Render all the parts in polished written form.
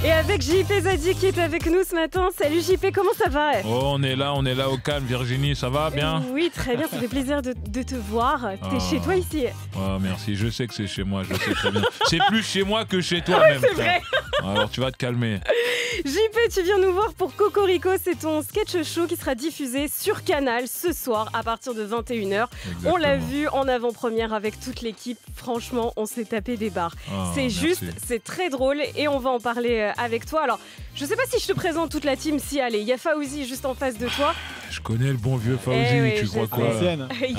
Et avec JP Zadi qui est avec nous ce matin. Salut JP, comment ça va? Oh, on est là au calme. Virginie, ça va bien? Oui, très bien, ça fait plaisir de te voir. T'es chez toi ici? Oh, merci, je sais que c'est chez moi, je sais très bien. C'est plus chez moi que chez toi même. C'est vrai. Alors tu vas te calmer. JP, tu viens nous voir pour Cocorico, c'est ton sketch show qui sera diffusé sur Canal ce soir à partir de 21h. On l'a vu en avant-première avec toute l'équipe, franchement on s'est tapé des barres. C'est juste, c'est très drôle et on va en parler avec toi. Alors, je sais pas si je te présente toute la team, si allez, il y a Fauzi juste en face de toi. Je connais le bon vieux Fauzi, oui, tu crois quoi?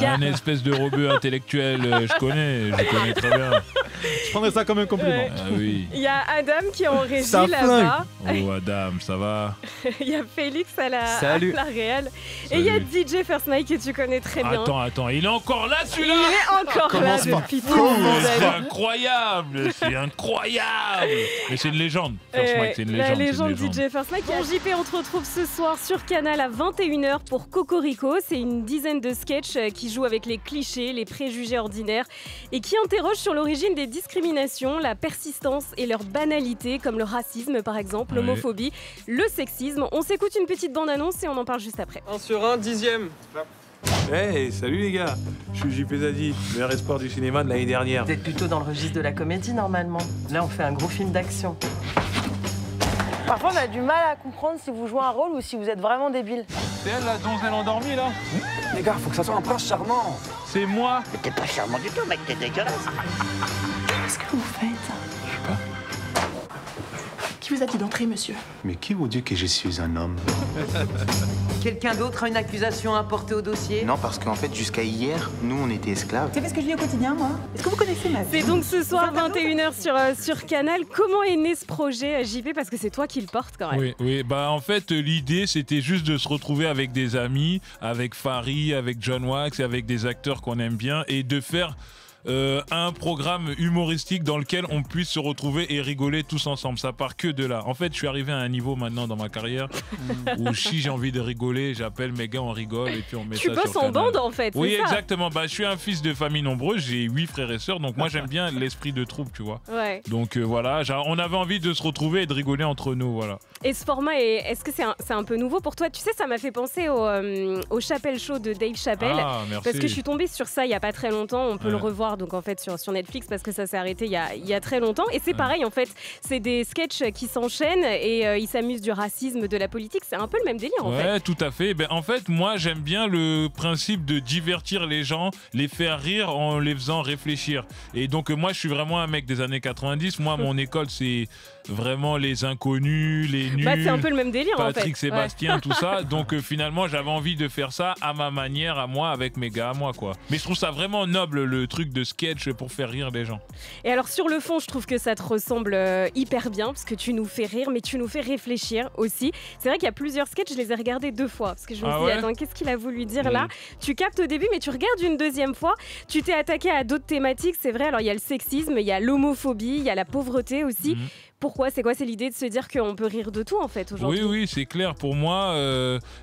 Un espèce de rebeu intellectuel, je connais très bien. Je prendrais ça comme un compliment. Ah oui. Il y a Adam qui est en régie là-bas. Oh Adam, ça va? Il y a Félix à la réelle. Salut. Et il y a DJ First Mike que tu connais très bien. Attends, il est encore là celui-là? Il est encore là depuis tout C'est incroyable, c'est incroyable. Mais c'est une légende, First Mike, c'est une légende. La légende DJ First Mike. Bon JP, on te retrouve ce soir sur Canal à 21h pour Cocorico. C'est une dizaine de sketchs qui jouent avec les clichés, les préjugés ordinaires et qui interrogent sur l'origine des discriminations, la persistance et leur banalité, comme le racisme par exemple, l'homophobie, le sexisme. On s'écoute une petite bande-annonce et on en parle juste après. 1 sur 1, 10e. Hey, salut les gars, je suis JP Zadi, meilleur espoir du cinéma de l'année dernière. Vous êtes plutôt dans le registre de la comédie normalement. Là, on fait un gros film d'action. Parfois, on a du mal à comprendre si vous jouez un rôle ou si vous êtes vraiment débile. C'est elle la donzelle endormie là? Les gars, faut que ça soit un prince charmant. C'est moi? Mais t'es pas charmant du tout, mec, t'es dégueulasse. Qu'est-ce que vous faites? Je sais pas. Qui vous a dit d'entrer, monsieur? Mais qui vous dit que je suis un homme? Quelqu'un d'autre a une accusation à porter au dossier? Non, parce qu'en fait, jusqu'à hier, nous, on était esclaves. Vous savez ce que je vis au quotidien, moi? Est-ce que vous connaissez ma vie? C'est donc ce soir 21h sur Canal. Comment est né ce projet, JP? Parce que c'est toi qui le porte quand même. Oui. Bah en fait, l'idée c'était juste de se retrouver avec des amis, avec Farid, avec John Wax, avec des acteurs qu'on aime bien et de faire un programme humoristique dans lequel on puisse se retrouver et rigoler tous ensemble. Ça part que de là. En fait, je suis arrivé à un niveau maintenant dans ma carrière où si j'ai envie de rigoler, j'appelle mes gars, on rigole et puis on met ça sur Canal. Tu bosses en bande en fait. Oui, c'est ça. exactement. Bah, je suis un fils de famille nombreuse, j'ai 8 frères et sœurs, donc moi j'aime bien l'esprit de troupe, tu vois. Ouais. Donc voilà, on avait envie de se retrouver et de rigoler entre nous, voilà. Et ce format, est-ce que c'est un peu nouveau pour toi? Tu sais, ça m'a fait penser au Chappelle Show de Dave Chappelle. Ah, merci. Parce que je suis tombée sur ça il y a pas très longtemps. On peut le revoir donc en fait sur Netflix parce que ça s'est arrêté il y a très longtemps. Et c'est pareil en fait, c'est des sketchs qui s'enchaînent et ils s'amusent du racisme, de la politique. C'est un peu le même délire en fait. Ouais, tout à fait. Ben, en fait, moi j'aime bien le principe de divertir les gens, les faire rire en les faisant réfléchir. Et donc moi je suis vraiment un mec des années 90. Moi mon école c'est vraiment les inconnus, les nuls. Bah, c'est un peu le même délire Patrick en fait. Sébastien, tout ça. Donc finalement j'avais envie de faire ça à ma manière, à moi, avec mes gars, à moi quoi. Mais je trouve ça vraiment noble le truc de sketch pour faire rire les gens. Et alors sur le fond, je trouve que ça te ressemble hyper bien parce que tu nous fais rire, mais tu nous fais réfléchir aussi. C'est vrai qu'il y a plusieurs sketchs, je les ai regardés 2 fois parce que je me suis dit, attends, qu'est-ce qu'il a voulu dire là? Tu captes au début, mais tu regardes une deuxième fois. Tu t'es attaqué à d'autres thématiques, c'est vrai. Alors il y a le sexisme, il y a l'homophobie, il y a la pauvreté aussi. Pourquoi? C'est quoi? C'est l'idée de se dire qu'on peut rire de tout en fait aujourd'hui. Oui, c'est clair. Pour moi,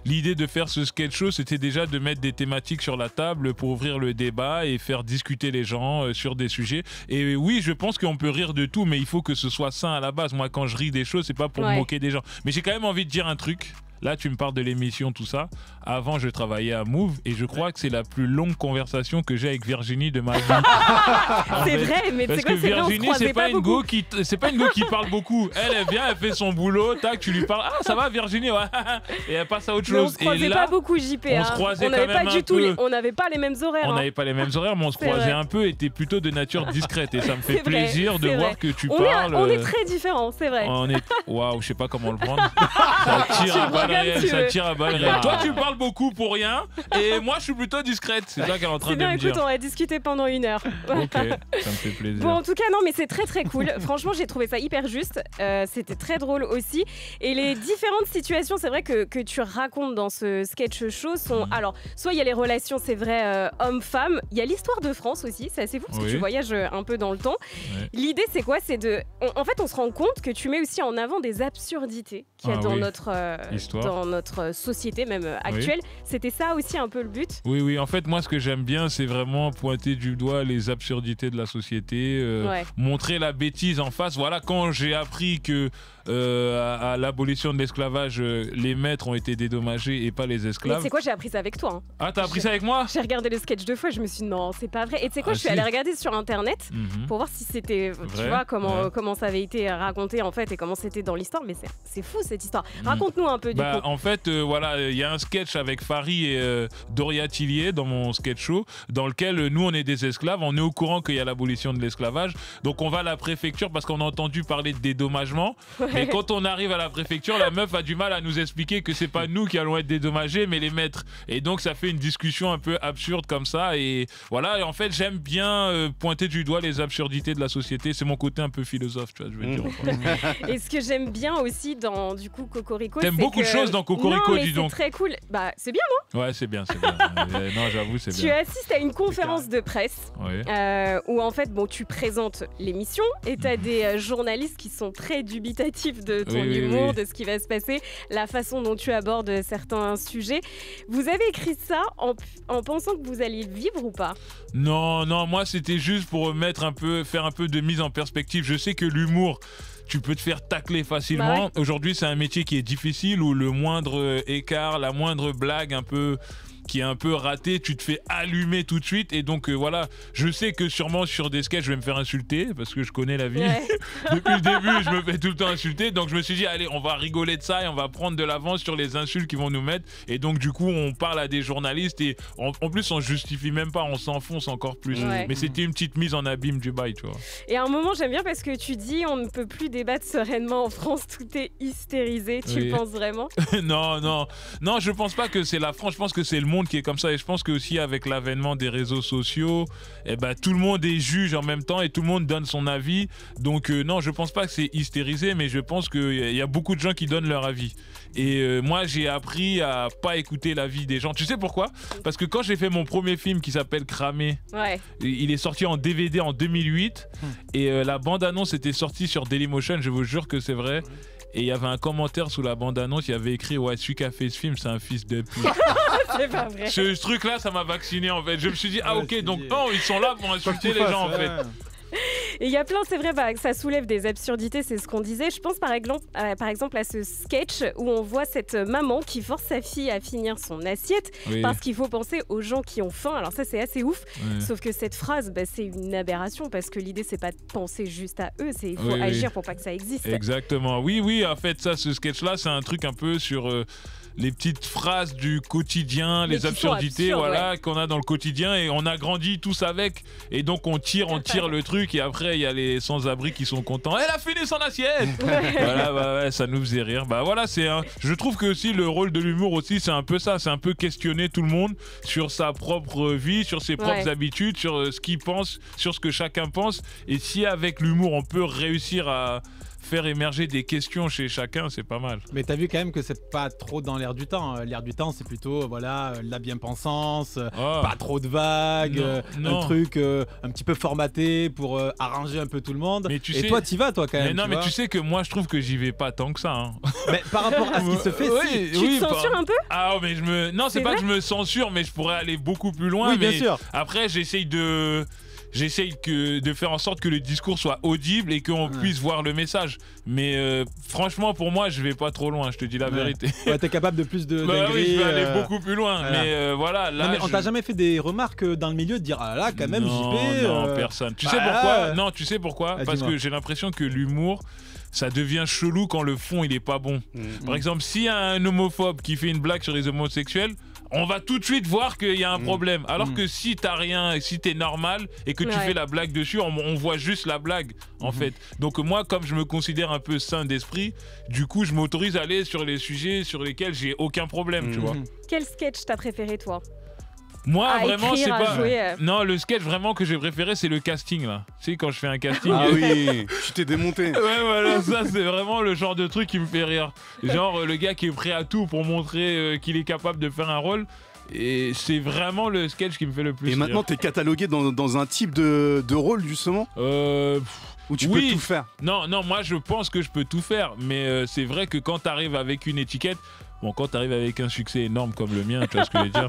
l'idée de faire ce sketch show, c'était déjà de mettre des thématiques sur la table pour ouvrir le débat et faire discuter les gens sur des sujets. Et oui, je pense qu'on peut rire de tout, mais il faut que ce soit sain à la base. Moi, quand je ris des choses, c'est pas pour me moquer des gens. Mais j'ai quand même envie de dire un truc. Là, tu me parles de l'émission, tout ça. Avant, je travaillais à Move et je crois que c'est la plus longue conversation que j'ai avec Virginie de ma vie. C'est vrai, mais parce que Virginie, c'est pas une go qui parle beaucoup. Elle vient, elle fait son boulot, tac, tu lui parles. Ah, ça va, Virginie, ouais. Et elle passe à autre chose. On se croisait pas beaucoup, JP. On se croisait quand même un peu. On n'avait pas les mêmes horaires. On n'avait pas les mêmes horaires, mais on se croisait un peu et t'es plutôt de nature discrète. Et ça me fait plaisir de voir que tu parles. On est très différents, c'est vrai. Waouh, je sais pas comment le prendre. Ça tire à balles réelles, ça tire à balles réelles. Toi, tu parles beaucoup pour rien et moi, je suis plutôt discrète. C'est ça qu'elle est en train de me dire. Écoute, on va discuter pendant 1 heure. Ok, ça me fait plaisir. Bon, en tout cas, non, mais c'est très très cool. Franchement, j'ai trouvé ça hyper juste. C'était très drôle aussi. Et les différentes situations, c'est vrai que tu racontes dans ce sketch show sont. Alors, soit il y a les relations, c'est vrai, hommes-femmes. Il y a l'histoire de France aussi. C'est assez fou parce que tu voyages un peu dans le temps. L'idée, c'est quoi? C'est de. En fait, on se rend compte que tu mets aussi en avant des absurdités qu'il y a dans notre société, même actuelle. C'était ça aussi un peu le but. Oui. En fait, moi, ce que j'aime bien, c'est vraiment pointer du doigt les absurdités de la société, montrer la bêtise en face. Voilà, quand j'ai appris que à l'abolition de l'esclavage, les maîtres ont été dédommagés et pas les Mais esclaves. tu sais quoi, j'ai appris ça avec toi. Hein. Ah, t'as appris ça avec moi? J'ai regardé le sketch 2 fois, je me suis dit non, c'est pas vrai. Et tu sais quoi, Ah, je suis si. allée regarder sur internet Mhm. pour voir si c'était, tu Vrai, vois, comment, ouais. comment ça avait été raconté en fait et comment c'était dans l'histoire. Mais c'est fou cette histoire. Mhm. Raconte-nous un peu du Bah, coup. en fait, voilà, il y a un sketch avec Fary et Doria Tillier dans mon sketch show, dans lequel nous, on est des esclaves, on est au courant qu'il y a l'abolition de l'esclavage, donc on va à la préfecture parce qu'on a entendu parler de dédommagement, et quand on arrive à la préfecture, la meuf a du mal à nous expliquer que c'est pas nous qui allons être dédommagés, mais les maîtres, et donc ça fait une discussion un peu absurde comme ça, et voilà, et en fait, j'aime bien pointer du doigt les absurdités de la société, c'est mon côté un peu philosophe, tu vois, je veux dire. Et ce que j'aime bien aussi dans du coup Cocorico, T'aimes c'est beaucoup de que- choses dans Cocorico, non, mais dis donc. c'est très cool. Bah c'est bien. Ouais, c'est bien, c'est bien. Non, j'avoue, c'est Tu bien. assistes à une conférence de presse Ouais. où en fait bon tu présentes l'émission et tu as des journalistes qui sont très dubitatifs de ton Oui, oui, humour, oui. de ce qui va se passer, la façon dont tu abordes certains sujets. Vous avez écrit ça en pensant que vous alliez le vivre ou pas? Non, non, moi c'était juste pour faire un peu de mise en perspective. Je sais que l'humour, tu peux te faire tacler facilement. Bah ouais. Aujourd'hui, c'est un métier qui est difficile où le moindre écart, la moindre blague un peu qui est un peu ratée, tu te fais allumer tout de suite. Et donc voilà, je sais que sûrement sur des sketchs, je vais me faire insulter parce que je connais la vie. Ouais. Depuis le début, je me fais tout le temps insulter. Donc je me suis dit, allez, on va rigoler de ça et on va prendre de l'avance sur les insultes qu'ils vont nous mettre. Et donc du coup, on parle à des journalistes et en plus, on justifie même pas, on s'enfonce encore plus. Ouais. Mais c'était une petite mise en abîme du bail, tu vois. Et à un moment j'aime bien parce que tu dis on ne peut plus débattre sereinement en France, tout est hystérisé. Tu Oui. le penses vraiment? Non, non, non, je pense pas que c'est la France. Je pense que c'est le monde qui est comme ça. Et je pense que aussi avec l'avènement des réseaux sociaux, eh ben, tout le monde est juge en même temps et tout le monde donne son avis. Donc non, je pense pas que c'est hystérisé, mais je pense qu'il y a beaucoup de gens qui donnent leur avis. Et moi, j'ai appris à pas écouter l'avis des gens. Tu sais pourquoi? Parce que quand j'ai fait mon premier film qui s'appelle Cramé, Ouais. il est sorti en DVD en 2008 et la bande-annonce était sortie sur Dailymotion, je vous jure que c'est vrai. Et il y avait un commentaire sous la bande-annonce, il y avait écrit « Ouais, celui qui a fait ce film, c'est un fils de pute. » C'est pas vrai. Ce truc-là, ça m'a vacciné en fait. Je me suis dit « Ah Ouais, ok, c'est donc dit. oh, ils sont là pour insulter les gens en fait. » Et il y a plein, c'est vrai, bah, que ça soulève des absurdités, c'est ce qu'on disait. Je pense par exemple à ce sketch où on voit cette maman qui force sa fille à finir son assiette Oui. parce qu'il faut penser aux gens qui ont faim. Alors ça, c'est assez ouf. Ouais. Sauf que cette phrase, bah, c'est une aberration parce que l'idée, c'est pas de penser juste à eux, c'est il faut Oui, oui. agir pour pas que ça existe. Exactement. Oui, oui, en fait, ça, ce sketch-là, c'est un truc un peu sur les petites phrases du quotidien, Mais les qui sont absurdités absurdes, voilà, qu'on a dans le quotidien et on a grandi tous avec. Et donc, on tire le truc et après, il y a les sans-abri qui sont contents. Elle a fini son assiette. Voilà, bah, ouais, ça nous faisait rire. Bah voilà, je trouve que aussi le rôle de l'humour aussi, c'est un peu ça. C'est un peu questionner tout le monde sur sa propre vie, sur ses propres habitudes, sur ce qu'il pense, sur ce que chacun pense. Et si avec l'humour, on peut réussir à faire émerger des questions chez chacun, c'est pas mal. Mais t'as vu quand même que c'est pas trop dans l'air du temps. L'air du temps, c'est plutôt voilà, la bien-pensance, pas trop de vagues, Non. un truc un petit peu formaté pour arranger un peu tout le monde. Mais tu Et sais- toi, t'y vas, toi, quand même. Mais non, tu mais vois. tu sais que moi, je trouve que j'y vais pas tant que ça. Hein. Mais par rapport à ce qui se fait, si. Tu te censures un peu? Ah, mais non, c'est C'est pas vrai que je me censure, mais je pourrais aller beaucoup plus loin. Oui, bien mais sûr. Après, j'essaye de faire en sorte que le discours soit audible et qu'on puisse voir le message. Mais franchement, pour moi, je vais pas trop loin, je te dis la vérité. Ouais, t'es capable de plus de. Bah oui, je vais aller dingueries, beaucoup plus loin. voilà. Mais voilà, là. Non, mais on t'a jamais fait des remarques dans le milieu de dire ah là quand même Non, JP non, personne. Tu sais bah, pourquoi? Non, tu sais pourquoi? Ah, Parce dis-moi. que j'ai l'impression que l'humour, ça devient chelou quand le fond il est pas bon. Par exemple, s'il y a un homophobe qui fait une blague sur les homosexuels, on va tout de suite voir qu'il y a un problème. Alors que si t'as rien, et si t'es normal et que tu Ouais. fais la blague dessus, on voit juste la blague en fait. Donc moi, comme je me considère un peu sain d'esprit, du coup, je m'autorise à aller sur les sujets sur lesquels j'ai aucun problème, tu vois. Quel sketch t'as préféré toi? Moi, À vraiment, écrire, c'est à pas. jouer, Non, le sketch vraiment que j'ai préféré, c'est le casting là. Tu sais, quand je fais un casting. Ah oui, tu t'es démonté. Ouais, voilà, ça c'est vraiment le genre de truc qui me fait rire. Genre le gars qui est prêt à tout pour montrer qu'il est capable de faire un rôle. Et c'est vraiment le sketch qui me fait le plus Et rire. maintenant, t'es catalogué dans un type de rôle, justement. Ou tu peux tout faire? Non, moi je pense que je peux tout faire, mais c'est vrai que quand tu arrives avec une étiquette, bon, quand tu arrives avec un succès énorme comme le mien, tu vois ce que je veux dire,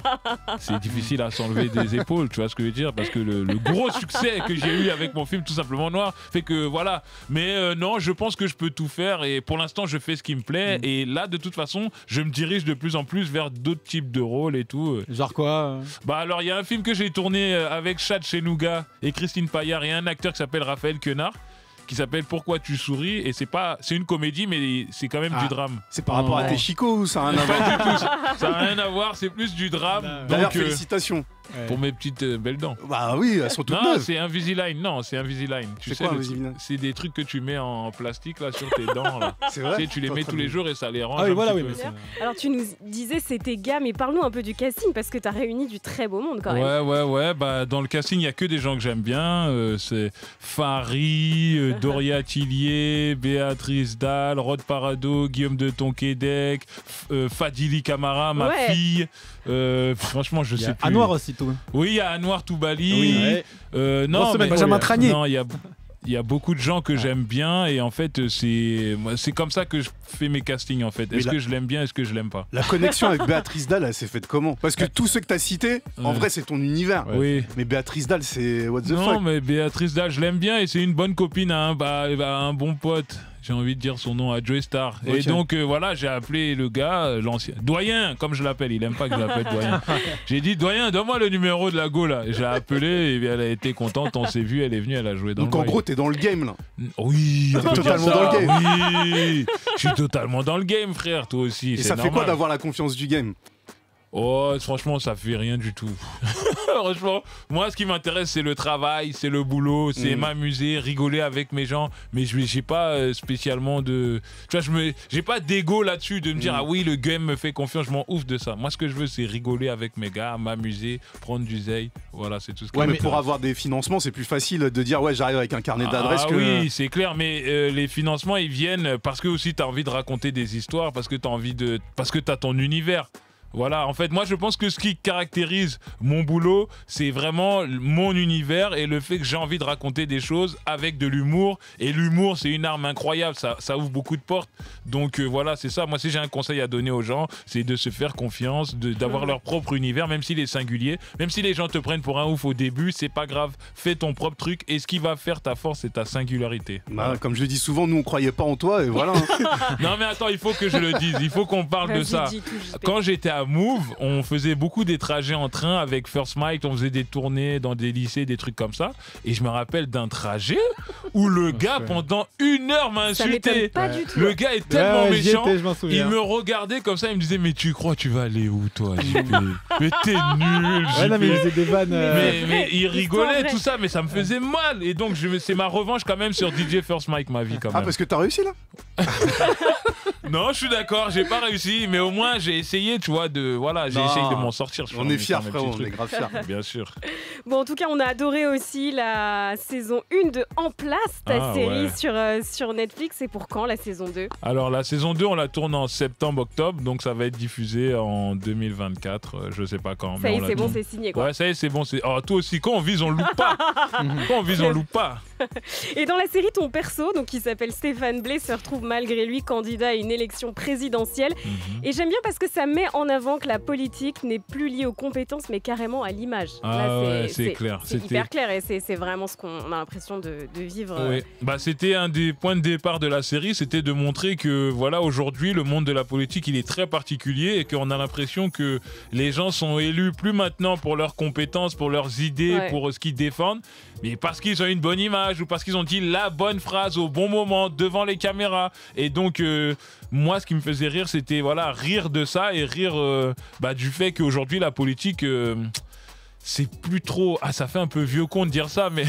c'est difficile à s'enlever des épaules, tu vois ce que je veux dire, parce que le gros succès que j'ai eu avec mon film Tout simplement noir fait que voilà. Mais non, je pense que je peux tout faire et pour l'instant je fais ce qui me plaît et là de toute façon je me dirige de plus en plus vers d'autres types de rôles et tout. Genre quoi? Bah alors il y a un film que j'ai tourné avec Chad Chenouga et Christine Payard et un acteur qui s'appelle Raphaël Quenard, qui s'appelle Pourquoi tu souris, et c'est une comédie mais c'est quand même du drame. C'est par rapport à tes chicots ou ça n'a rien à voir? Pas du tout, ça n'a rien à voir, c'est plus du drame. D'ailleurs, félicitations. Pour mes petites belles dents. Bah oui, elles sont toutes neuves. neuves. C'est Invisalign, c'est Invisalign. Tu sais, quoi Invisalign? c'est des trucs que tu mets en plastique là sur tes dents. Là. C'est vrai. Tu sais, tu les mets tous les jours et ça les range. Ah oui, voilà, oui. Alors tu nous disais c'était gars, mais parle-nous un peu du casting parce que tu as réuni du très beau monde quand même. Ouais. Bah, dans le casting, il n'y a que des gens que j'aime bien. C'est Farid, Doria Tillier, Béatrice Dalle, Rod Parado, Guillaume de Tonquédec, Fadili Camara, ma fille. Franchement, je sais plus. Anouar aussi, tout. Oui, il y a Anouar Toubali. Oui. Non, mais Benjamin Tranier. Non, il y a beaucoup de gens que j'aime bien et en fait c'est comme ça que je fais mes castings en fait. Est-ce que je l'aime bien, est-ce que je l'aime pas? La connexion avec Béatrice Dalle, elle s'est faite comment? Parce que tous ceux que t'as cités, en vrai c'est ton univers. Oui. Mais Béatrice Dalle, c'est what the fuck? Non, mais Béatrice Dalle, je l'aime bien et c'est une bonne copine à un bon pote. J'ai envie de dire son nom à Joey Star. Okay. Et donc voilà, j'ai appelé le gars, l'ancien Doyen, comme je l'appelle. Il aime pas que je l'appelle Doyen. J'ai dit Doyen, donne-moi le numéro de la go là. Je l'ai appelé et elle a été contente. On s'est vu, elle est venue, elle a joué dans donc le. Donc en gros, t'es dans le game là. Oui, t'es totalement dans le game. Oui, je suis totalement dans le game, frère. Toi aussi. Et ça fait quoi d'avoir la confiance du game? Oh, franchement, ça fait rien du tout. Franchement, moi, ce qui m'intéresse, c'est le travail, c'est le boulot, c'est m'amuser, rigoler avec mes gens. Mais j'ai pas spécialement de. Tu vois, j'ai pas d'ego là-dessus de me dire, ah oui, le game me fait confiance, je m'en ouf de ça. Moi, ce que je veux, c'est rigoler avec mes gars, m'amuser, prendre du zeille. Voilà, c'est tout ce que mais pour avoir des financements, c'est plus facile de dire, ouais, j'arrive avec un carnet d'adresses que. Oui, c'est clair, mais les financements, ils viennent parce que aussi, t'as envie de raconter des histoires, parce que t'as ton univers. Voilà, en fait, moi je pense que ce qui caractérise mon boulot, c'est vraiment mon univers et le fait que j'ai envie de raconter des choses avec de l'humour. Et l'humour, c'est une arme incroyable, ça ouvre beaucoup de portes. Donc voilà, c'est ça. Moi, si j'ai un conseil à donner aux gens, c'est de se faire confiance, d'avoir leur propre univers, même s'il est singulier. Même si les gens te prennent pour un ouf au début, c'est pas grave. Fais ton propre truc et ce qui va faire ta force, c'est ta singularité. Bah, comme je le dis souvent, nous on croyait pas en toi et voilà. Non mais attends, il faut que je le dise, il faut qu'on parle de ça. Quand j'étais à Move, on faisait beaucoup des trajets en train avec First Mike, on faisait des tournées dans des lycées, des trucs comme ça. Et je me rappelle d'un trajet où le gars, pendant 1 heure, m'a insulté. Le gars est tellement méchant. Il me regardait comme ça, il me disait, mais tu crois tu vas aller où toi, JP? Mais t'es nul, JP. Non, mais il faisait des vannes. Mais il rigolait, tout ça, mais ça me faisait mal. Et donc c'est ma revanche quand même sur DJ First Mike, ma vie quand même. Ah, parce que t'as réussi là? Non, je suis d'accord, j'ai pas réussi, mais au moins j'ai essayé, tu vois, j'ai essayé de m'en sortir. On est fiers, frérot, on est grave fiers. Bien sûr. Bon, en tout cas, on a adoré aussi la saison 1 de En Place, ta série sur Netflix. Et pour quand la saison 2? Alors, la saison 2, on la tourne en septembre-octobre, donc ça va être diffusé en 2024, je sais pas quand. Ça y est, c'est bon, c'est signé quoi. Ouais, ça y est, c'est bon. Oh, toi aussi, quand on vise, on loupe pas. Quand on vise, on loupe pas. Et dans la série, ton perso, donc qui s'appelle Stéphane Blais, se retrouve malgré lui candidat à une élection présidentielle. Et j'aime bien parce que ça met en avant que la politique n'est plus liée aux compétences, mais carrément à l'image. C'est clair. C'est hyper clair et c'est vraiment ce qu'on a l'impression de vivre. Oui. Bah, c'était un des points de départ de la série, c'était de montrer que voilà, aujourd'hui, le monde de la politique, il est très particulier et qu'on a l'impression que les gens sont élus plus maintenant pour leurs compétences, pour leurs idées, pour ce qu'ils défendent, mais parce qu'ils ont une bonne image ou parce qu'ils ont dit la bonne phrase au bon moment devant les caméras. Et donc, moi, ce qui me faisait rire, c'était rire de ça et rire du fait qu'aujourd'hui, la politique... c'est plus trop... Ah, ça fait un peu vieux con de dire ça, mais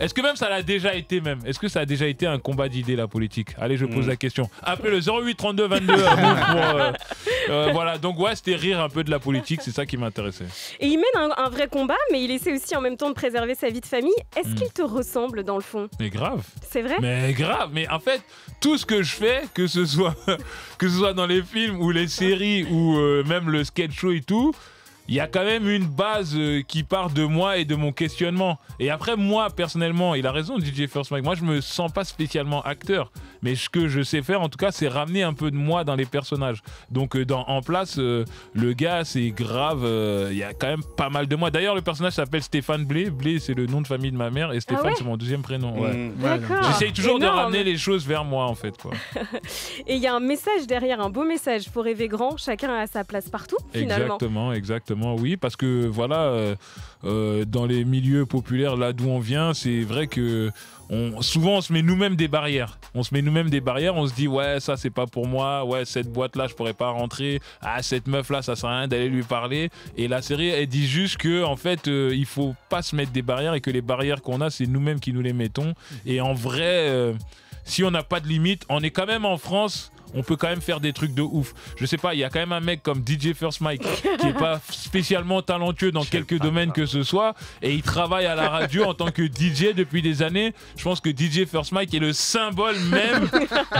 est-ce que même ça l'a déjà été même? Est-ce que ça a déjà été un combat d'idées, la politique? Allez, je pose la question. Appelez le 08 32 22 voilà, donc c'était rire un peu de la politique, c'est ça qui m'intéressait. Et il mène un vrai combat, mais il essaie aussi en même temps de préserver sa vie de famille. Est-ce qu'il te ressemble dans le fond? Mais grave. C'est vrai? Mais grave, mais en fait, tout ce que je fais, que ce soit dans les films ou les séries ou même le sketch show et tout, il y a quand même une base qui part de moi et de mon questionnement. Et après, moi, personnellement, il a raison, DJ First Mike, moi, je me sens pas spécialement acteur. Mais ce que je sais faire, en tout cas, c'est ramener un peu de moi dans les personnages. Donc, En Place, le gars, c'est grave, il y a quand même pas mal de moi. D'ailleurs, le personnage s'appelle Stéphane Blé. Blé, c'est le nom de famille de ma mère. Et Stéphane, c'est mon deuxième prénom. Ouais. D'accord. J'essaye toujours de ramener les choses vers moi, en fait. Quoi. Et il y a un message derrière, un beau message. Faut rêver grand, chacun a sa place partout, finalement. Exactement, oui. Parce que, voilà, dans les milieux populaires, là d'où on vient, c'est vrai que souvent on se met nous-mêmes des barrières. On se dit ouais, ça c'est pas pour moi, ouais, cette boîte là je pourrais pas rentrer, ah cette meuf là ça sert à rien d'aller lui parler. Et la série elle dit juste que en fait il faut pas se mettre des barrières et que les barrières qu'on a c'est nous-mêmes qui nous les mettons. Et en vrai si on n'a pas de limite, on est quand même en France. On peut quand même faire des trucs de ouf. Je sais pas, il y a quand même un mec comme DJ First Mike qui est pas spécialement talentueux dans quelques domaines que ce soit et il travaille à la radio en tant que DJ depuis des années. Je pense que DJ First Mike est le symbole même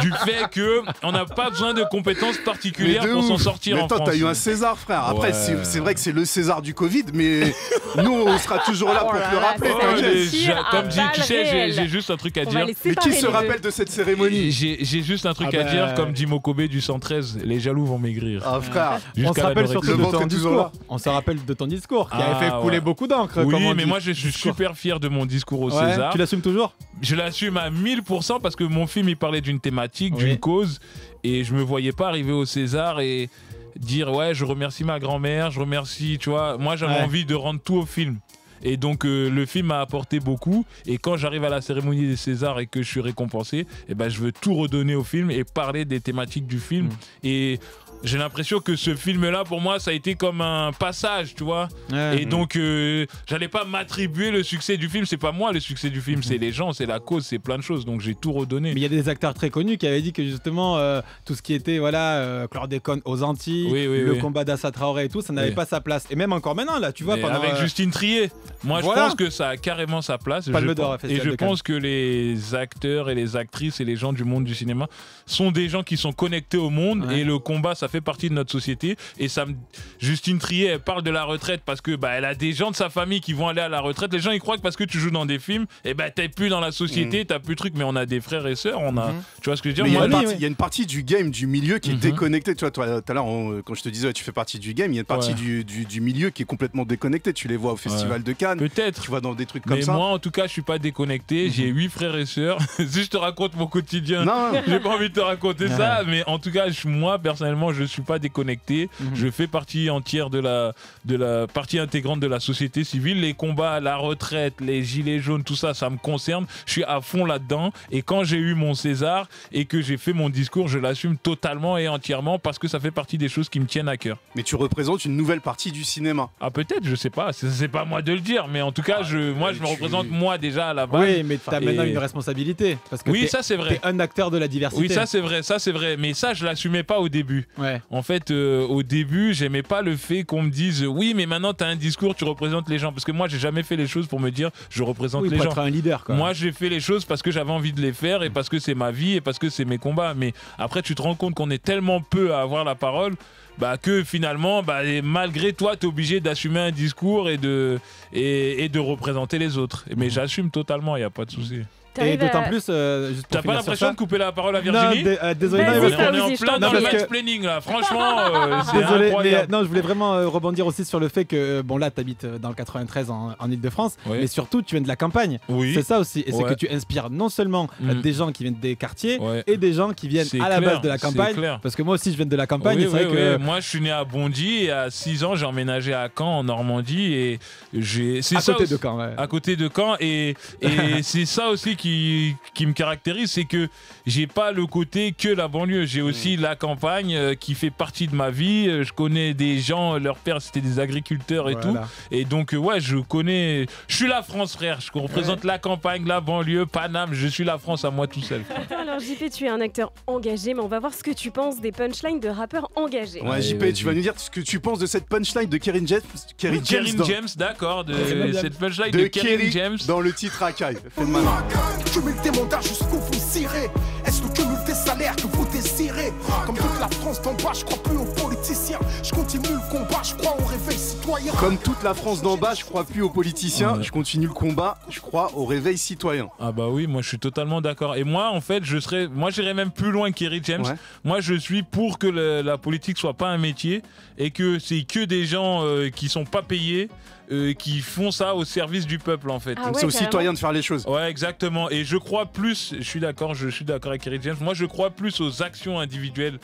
du fait que on n'a pas besoin de compétences particulières pour s'en sortir en France. Mais toi, t'as eu un César, frère. Après, c'est vrai que c'est le César du Covid, mais nous, on sera toujours là pour te le rappeler. Comme dit, tu sais, j'ai juste un truc à dire. Mais qui se rappelle de cette cérémonie? J'ai juste un truc à dire, comme dit Mokobé du 113, les jaloux vont maigrir. Ah frère, on se rappelle surtout de ton discours. On se rappelle de ton discours qui avait fait couler beaucoup d'encre. Oui, mais moi je suis super fier de mon discours au César. Tu l'assumes toujours? Je l'assume à 1000% parce que mon film il parlait d'une thématique, d'une cause, et je me voyais pas arriver au César et dire ouais je remercie ma grand-mère, je remercie, tu vois, moi j'avais envie de rendre tout au film. Et donc le film m'a apporté beaucoup et quand j'arrive à la cérémonie des Césars et que je suis récompensé, et ben je veux tout redonner au film et parler des thématiques du film. Et j'ai l'impression que ce film-là, pour moi, ça a été comme un passage, tu vois. Et donc, j'allais pas m'attribuer le succès du film. C'est pas moi le succès du film, c'est les gens, c'est la cause, c'est plein de choses. Donc, j'ai tout redonné. Mais il y a des acteurs très connus qui avaient dit que justement, tout ce qui était chlordécone aux Antilles, le combat d'Assa Traoré et tout, ça n'avait pas sa place. Et même encore maintenant, là, tu vois. Avec Justine Triet, moi, je pense que ça a carrément sa place. Palme d'Or, et je pense que les acteurs et les actrices et les gens du monde du cinéma sont des gens qui sont connectés au monde et le combat, ça fait partie de notre société. Et Justine Triet, elle parle de la retraite parce que elle a des gens de sa famille qui vont aller à la retraite. Les gens ils croient que parce que tu joues dans des films, t'es plus dans la société, t'as plus de trucs. Mais on a des frères et sœurs, tu vois ce que je veux dire. Il y a une partie du game, du milieu qui est déconnectée. Tu vois, toi, tout à l'heure, quand je te disais tu fais partie du game, il y a une partie du milieu qui est complètement déconnectée. Tu les vois au Festival de Cannes. Peut-être. Tu vois dans des trucs comme ça. Mais moi, en tout cas, je suis pas déconnecté. J'ai 8 frères et sœurs. Si je te raconte mon quotidien, j'ai pas envie de te raconter ça. Mais en tout cas, moi personnellement, je suis pas déconnecté. Je fais partie entière de la partie intégrante de la société civile. Les combats, la retraite, les gilets jaunes, tout ça, ça me concerne. Je suis à fond là-dedans. Et quand j'ai eu mon César et que j'ai fait mon discours, je l'assume totalement et entièrement parce que ça fait partie des choses qui me tiennent à cœur. Mais tu représentes une nouvelle partie du cinéma. Ah peut-être, je sais pas. C'est pas moi de le dire, mais en tout cas, je me représente moi déjà à la base. Oui, mais t'as maintenant une responsabilité parce que ça c'est vrai. T'es un acteur de la diversité. Oui, ça c'est vrai. Mais ça, je l'assumais pas au début. En fait, au début, j'aimais pas le fait qu'on me dise oui, mais maintenant t'as un discours, tu représentes les gens. Parce que moi, j'ai jamais fait les choses pour me dire je représente les gens. Être un leader, quoi. Moi, j'ai fait les choses parce que j'avais envie de les faire et parce que c'est ma vie et parce que c'est mes combats. Mais après, tu te rends compte qu'on est tellement peu à avoir la parole. Que finalement, malgré toi, t'es obligé d'assumer un discours et de représenter les autres. Mais j'assume totalement, il n'y a pas de souci. Et d'autant plus, t'as pas l'impression de couper la parole à Virginie? Non, désolé. On est en plein dans le mansplaining là. Franchement, c'est incroyable. Non, je voulais vraiment rebondir aussi sur le fait que là, t'habites dans le 93 en Ile-de-France, mais surtout, tu viens de la campagne. C'est ça aussi, et c'est que tu inspires non seulement des gens qui viennent des quartiers et des gens qui viennent à la base de la campagne. Parce que moi aussi, je viens de la campagne. C'est vrai que moi, je suis né à Bondy et à 6 ans, j'ai emménagé à Caen en Normandie et à côté de Caen et c'est ça aussi qui me caractérise, c'est que j'ai pas le côté que la banlieue, j'ai aussi la campagne qui fait partie de ma vie. Je connais des gens, leur père c'était des agriculteurs et tout, et donc je suis la France, frère, je représente la campagne, la banlieue, Paname, je suis la France à moi tout seul. Alors JP, tu es un acteur engagé, mais on va voir ce que tu penses des punchlines de rappeurs engagés. JP, tu vas nous dire ce que tu penses de cette punchline de Kerry James, d'accord, de cette punchline de Kerry James dans le titre Racaille. Fais le malin. Cumul des mandats jusqu'où vous cirez. Est-ce le cumul des salaires que vous désirez? Comme toute la France d'en bas, je crois plus aux politiciens. Je continue le combat, je crois au réveil citoyen. citoyen. Comme toute la France d'en bas, je crois plus aux politiciens, je continue le combat, je crois au réveil citoyen. Ah bah oui, moi je suis totalement d'accord. Et moi en fait, j'irais même plus loin qu'Kerry James. Ouais. Moi je suis pour que la politique soit pas un métier et que c'est que des gens qui sont pas payés. Qui font ça au service du peuple en fait. Donc c'est aux citoyens de faire les choses. Ouais, exactement. Et je crois plus, je suis d'accord avec Kerry James, moi je crois plus aux actions individuelles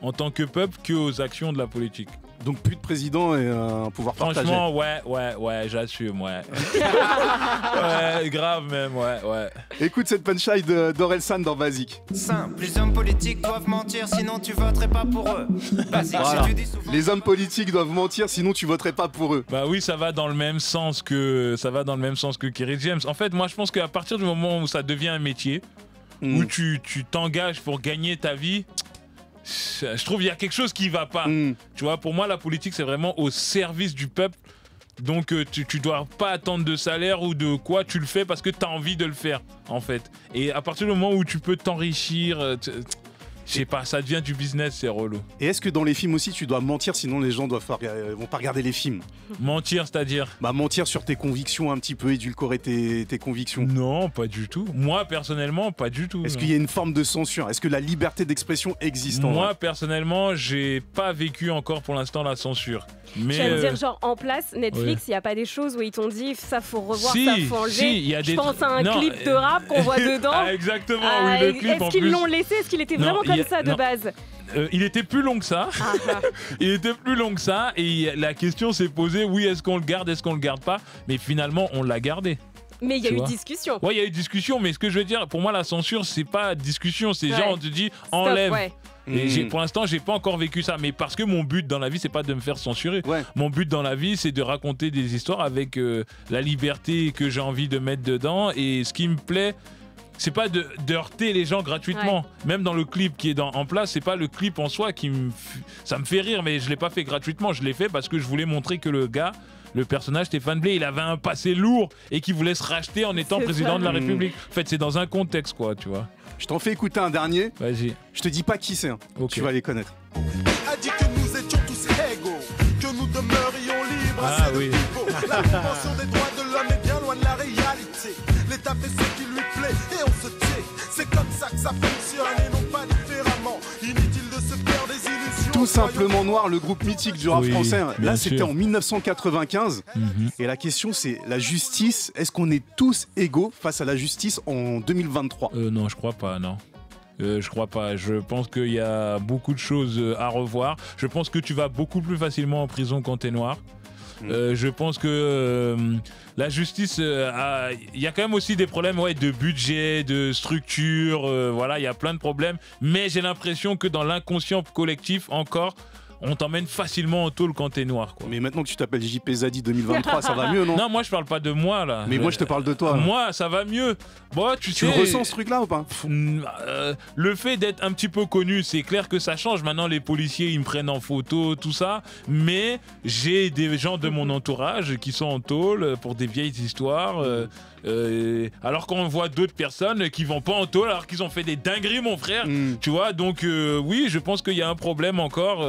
en tant que peuple qu'aux actions de la politique. Donc plus de président et un pouvoir partagé. Franchement, ouais, j'assume, ouais. Ouais, grave même, ouais. Écoute cette punchline d'Orelsan dans Basique. Simple, les hommes politiques doivent mentir, sinon tu voterais pas pour eux. Basique, voilà. Les hommes politiques doivent mentir, sinon tu voterais pas pour eux. Bah oui, ça va dans le même sens que Kerry James. En fait, moi je pense qu'à partir du moment où ça devient un métier, où tu t'engages pour gagner ta vie, je trouve qu'il y a quelque chose qui va pas. Tu vois, pour moi, la politique, c'est vraiment au service du peuple. Donc, tu dois pas attendre de salaire ou de quoi. Tu le fais parce que tu as envie de le faire, en fait. Et à partir du moment où tu peux t'enrichir... Je sais pas, ça devient du business, c'est relou. Et est-ce que dans les films aussi, tu dois mentir, sinon les gens vont pas regarder les films? Mentir, c'est-à-dire? Bah mentir sur tes convictions, un petit peu édulcorer tes convictions. Non, pas du tout. Moi, personnellement, pas du tout. Est-ce qu'il y a une forme de censure? Est-ce que la liberté d'expression existe? Moi, personnellement, j'ai pas vécu encore pour l'instant la censure. Mais j'allais dire, genre en place, Netflix, il n'y a pas des choses où ils t'ont dit ça faut revoir, ça faut enlever. Je pense à un clip de rap qu'on voit dedans. Ah, exactement, oui, le clip. Est-ce qu'ils l'ont laissé? Est-ce qu'il était vraiment comme ça de base? Il était plus long que ça. Il était plus long que ça. Et la question s'est posée, oui, est-ce qu'on le garde, est-ce qu'on le garde pas? Mais finalement, on l'a gardé. Mais il y a eu discussion. Ouais, il y a eu discussion, mais ce que je veux dire, pour moi, la censure, c'est pas discussion, c'est genre, on te dit, enlève. Et pour l'instant, j'ai pas encore vécu ça, mais parce que mon but dans la vie, c'est pas de me faire censurer. Mon but dans la vie, c'est de raconter des histoires avec la liberté que j'ai envie de mettre dedans. Et ce qui me plaît, c'est pas de heurter les gens gratuitement. Même dans le clip qui est en place, c'est pas le clip en soi ça me fait rire, mais je l'ai pas fait gratuitement. Je l'ai fait parce que je voulais montrer que le personnage Stéphane Blé, il avait un passé lourd et qu'il voulait se racheter en étant président de la République. En fait, c'est dans un contexte, quoi, tu vois. Je t'en fais écouter un dernier. Vas-y. Je te dis pas qui c'est, tu vas les connaître. A dit que nous étions tous égaux, que nous demeurions libres. Ah oui. La convention des droits de l'homme est bien loin de la réalité. L'État fait ce qui lui plaît et on se tait. C'est comme ça que ça fonctionne et non pas différemment. Inutile de se faire des illusions. Tout simplement Noir, le groupe mythique du rap français. Là, c'était en 1995. Et la question, c'est la justice. Est-ce qu'on est tous égaux face à la justice en 2023? Non, je crois pas, non. Je crois pas. Je pense qu'il y a beaucoup de choses à revoir. Je pense que tu vas beaucoup plus facilement en prison quand t'es noir. Je pense que la justice, il y a quand même aussi des problèmes de budget, de structure, voilà, il y a plein de problèmes. Mais j'ai l'impression que dans l'inconscient collectif encore, on t'emmène facilement en tôle quand t'es noir, quoi. Mais maintenant que tu t'appelles JP Zadi 2023, ça va mieux, non? Non, moi je parle pas de moi là. Mais moi je te parle de toi. Moi, ça va mieux. Bon, tu sais, ressens ce truc-là ou pas? Le fait d'être un petit peu connu, c'est clair que ça change. Maintenant, les policiers, ils me prennent en photo, tout ça. Mais j'ai des gens de mon entourage qui sont en tôle pour des vieilles histoires. Alors qu'on voit d'autres personnes qui vont pas en tôle alors qu'ils ont fait des dingueries, mon frère. Tu vois, donc oui, je pense qu'il y a un problème encore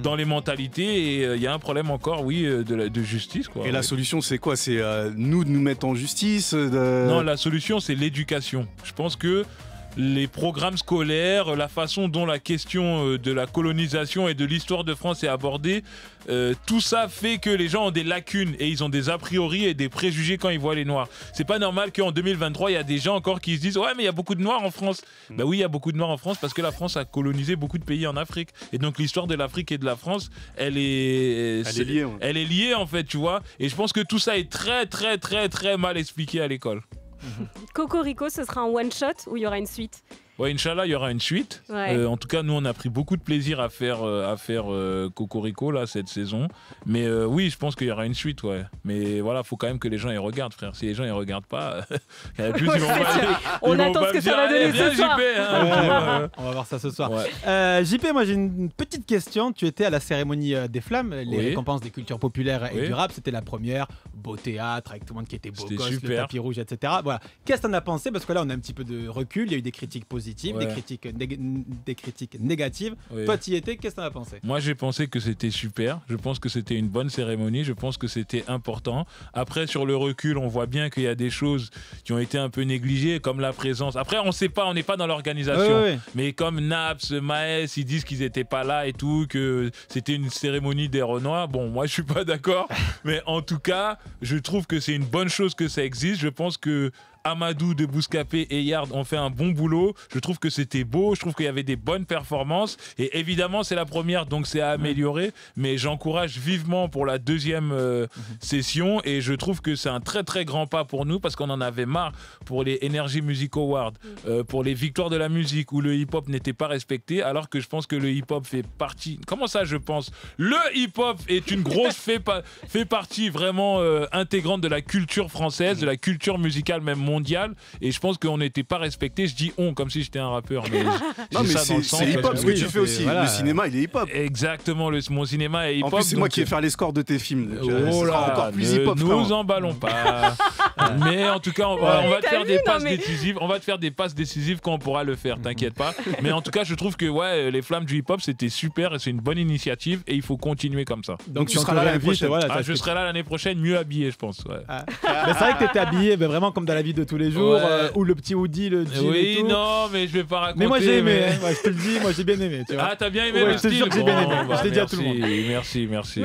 dans les mentalités et il y a un problème encore, oui, de justice, quoi. Et la solution, c'est quoi? C'est nous de nous mettre en justice Non, la solution, c'est l'éducation. Je pense que les programmes scolaires, la façon dont la question de la colonisation et de l'histoire de France est abordée, tout ça fait que les gens ont des lacunes et ils ont des a priori et des préjugés quand ils voient les Noirs. C'est pas normal qu'en 2023, il y a des gens encore qui se disent « Ouais, mais il y a beaucoup de Noirs en France ». Ben oui, il y a beaucoup de Noirs en France parce que la France a colonisé beaucoup de pays en Afrique. Et donc l'histoire de l'Afrique et de la France, elle est liée. Elle est liée, en fait, tu vois. Et je pense que tout ça est très, très, très, très mal expliqué à l'école. Cocorico, ce sera un one-shot ou il y aura une suite? Ouais, Inch'Allah, il y aura une suite. Ouais. En tout cas, nous, on a pris beaucoup de plaisir à faire Cocorico là, cette saison. Mais oui, je pense qu'il y aura une suite, ouais. Mais voilà, faut quand même que les gens y regardent, frère. Si les gens y regardent pas, plus, ils vont pas, on attend ce que ça va donner ce soir. JP, on va voir ça ce soir. Ouais. JP, moi j'ai une petite question. Tu étais à la cérémonie des Flammes, les récompenses des cultures populaires et du rap. C'était la première, beau théâtre avec tout le monde qui était beau gosse, le tapis rouge, etc. Voilà. Qu'est-ce que t'en as pensé? Parce que là, on a un petit peu de recul. Il y a eu des critiques positives. positives, des critiques négatives. Oui. Toi, tu y étais, qu'est-ce que tu en as pensé? Moi, j'ai pensé que c'était super. Je pense que c'était une bonne cérémonie. Je pense que c'était important. Après, sur le recul, on voit bien qu'il y a des choses qui ont été un peu négligées, comme la présence. Après, on ne sait pas, on n'est pas dans l'organisation. Mais comme Naps, Maes, ils disent qu'ils n'étaient pas là et tout, que c'était une cérémonie des Renois. Bon, moi, je ne suis pas d'accord. Mais en tout cas, je trouve que c'est une bonne chose que ça existe. Je pense que Amadou de Bouscapé et Yard ont fait un bon boulot. Je trouve que c'était beau. Je trouve qu'il y avait des bonnes performances. Et évidemment, c'est la première, donc c'est à améliorer. Mais j'encourage vivement pour la deuxième session. Et je trouve que c'est un très très grand pas pour nous parce qu'on en avait marre pour les Energy Music Awards, pour les victoires de la musique où le hip-hop n'était pas respecté. Alors que je pense que le hip-hop fait partie. Comment ça, je pense? Le hip-hop est une grosse fait partie vraiment intégrante de la culture française, de la culture musicale même mondiale, et je pense qu'on n'était pas respecté. Je dis on comme si j'étais un rappeur, mais non, mais c'est hip-hop ce que tu fais aussi. Voilà. Le cinéma, il est hip-hop. Exactement, mon cinéma est hip-hop. En plus, c'est moi qui vais faire les scores de tes films. Oh là, encore plus hip-hop. Nous emballons pas. Mais en tout cas, on va te faire des passes décisives. On va te faire des passes décisives quand on pourra le faire. T'inquiète pas. Mais en tout cas, je trouve que les flammes du hip-hop, c'était super et c'est une bonne initiative et il faut continuer comme ça. Donc tu seras là l'année prochaine. Je serai là l'année prochaine, mieux habillé, je pense. Mais c'est vrai que t'étais habillé vraiment comme dans la vie de tous les jours, ou le petit hoodie, le jean et tout. Non, mais je vais pas raconter. Mais moi j'ai aimé, je te le dis, moi j'ai bien aimé. Tu vois. Ah, t'as bien aimé le style. Je te jure que j'ai bien aimé. Je l'ai dit à tout le monde. Merci.